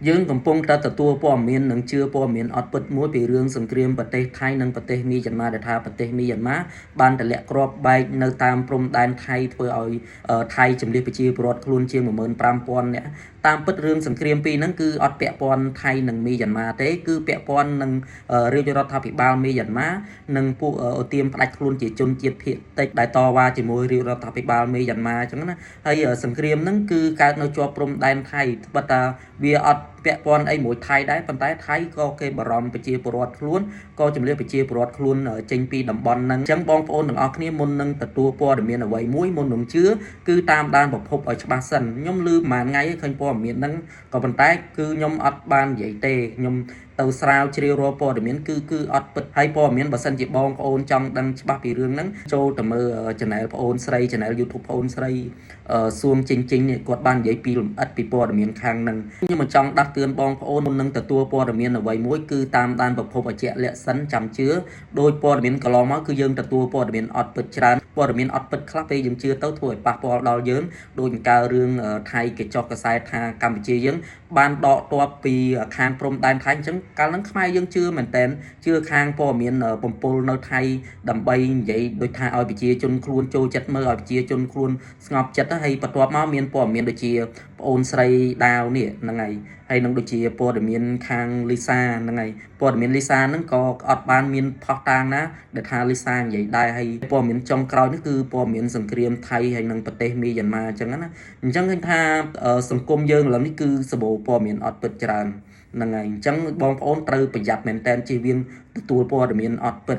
យើងកំពុងតែទទួលព័ត៌មាននិងជឿព័ត៌មានអត់ពិតមួយពីរឿងសង្គ្រាមប្រទេសថៃនិងប្រទេសមីយ៉ាន់ម៉ាដែលថាប្រទេសមីយ៉ាន់ម៉ាបានទម្លាក់គ្រាប់បែកនៅតាមព្រំដែនថៃធ្វើឲ្យថៃជំនះប្រជាពលរដ្ឋខ្លួនជាង 15,000 នាក់តាមពិតរឿងសង្គ្រាមពីរហ្នឹងគឺអត់ពាក់ព័ន្ធថៃនិងមីយ៉ាន់ម៉ាទេគឺពាក់ព័ន្ធនឹងរាជរដ្ឋាភិបាលមីយ៉ាន់ម៉ានិងពួកអូទៀមផ្ដាច់ខ្លួនជាជនជាតិភាគតិចដែលតវ៉ាជាមួយរាជរដ្ឋាភិបាលមីយ៉ាន់ម៉ាអញ្ចឹងណាហើយសង្គ្រាមហ្នឹងគឺកើតនៅជាប់ព្រំដែនថៃត្បិតថាវាអត់ពាក់ព័ន្ធអីមួយថៃដែរប៉ុន្តែថៃក៏គេបារម្ភប្រជាពលរដ្ឋខ្លួនក៏ជំនឿប្រជាពលរដ្ឋខ្លួនចេញពីតំបន់ហ្នឹងអញ្ចឹងបងប្អូនទាំងអស់គ្នាមុននឹងទទួលព័ត៌មានអ្វីមួយមុននឹងជឿគឺតាមដានប្រភពឲ្យច្បាស់សិនខ្ញុំឮប្រហែលថ្ងៃឃើញព័ត៌មានហ្នឹងក៏ប៉ុន្តែគឺខ្ញុំអត់បាននិយាយទេខ្ញុំទៅស្រាវជ្រាវរកព័ត៌មានគឺអត់ពិតហើយព័ត៌មានបើសិនជាបងប្អូនចង់ដឹងច្បាស់ពីរឿងហ្នឹងចូលទៅមើល channel ប្អូនស្រី channel YouTube ប្អូនស្រីសួងជីងនេះគាត់បាននិយាយពីលម្អិតពីព័ត៌មានខាងហ្នឹងខ្ញុំមិនចង់ដាស់តឿនបងប្អូនមុននឹងទទួលព័ត៌មានអ្វីមួយគឺតាមដានប្រភពឲ្យជាក់លាក់សិនចាំជឿដោយព័ត៌មានកន្លងមកគឺយើងទទួលព័ត៌មានអត់ពិតច្រើនព័ត៌មានអត់ពិតខ្លះពេលយើងជឿទៅធ្វើឲ្យប៉ះពាល់ដល់យើងដូចការរឿងថៃគេចោះកសែតថាកម្ពុជាយើងបានដកទ័ពពីខាងព្រំដែនថៃអញ្ចឹងកាលហ្នឹងខ្មែរយើងជឿមែនតើជឿខាងព័ត៌មានបំពល់នៅថៃដើម្បីនិយាយដូចថាឲ្យប្រជាជនខ្លួនចូលចិត្តមើលឲ្យប្រជាជនខ្លួនស្ងប់ចិត្តហើយបន្ទាប់មកមានព័ត៌មានដូចជាប្អូនស្រីដាវនេះហ្នឹងហើយនឹងដូចជាព័ត៌មានខាងលីសាហ្នឹងហើយព័ត៌មានលីសាហ្នឹងក៏អត់បានមានផុសតាងណាដែលថាលីសានិយាយដែរហើយព័ត៌មានចុងក្រោយនេះគឺព័ត៌មានសង្គ្រាមថៃហើយនឹងប្រទេសមីយ៉ាន់ម៉ាអញ្ចឹងណាអញ្ចឹងឃើញថាសង្គមយើងឥឡូវនេះគឺសបោព័ត៌មានអត់ពិតច្រើនហ្នឹងហើយអញ្ចឹងបងប្អូនត្រូវប្រយ័ត្នមែនតើជៀសវាងទទួលព័ត៌មានអត់ពិត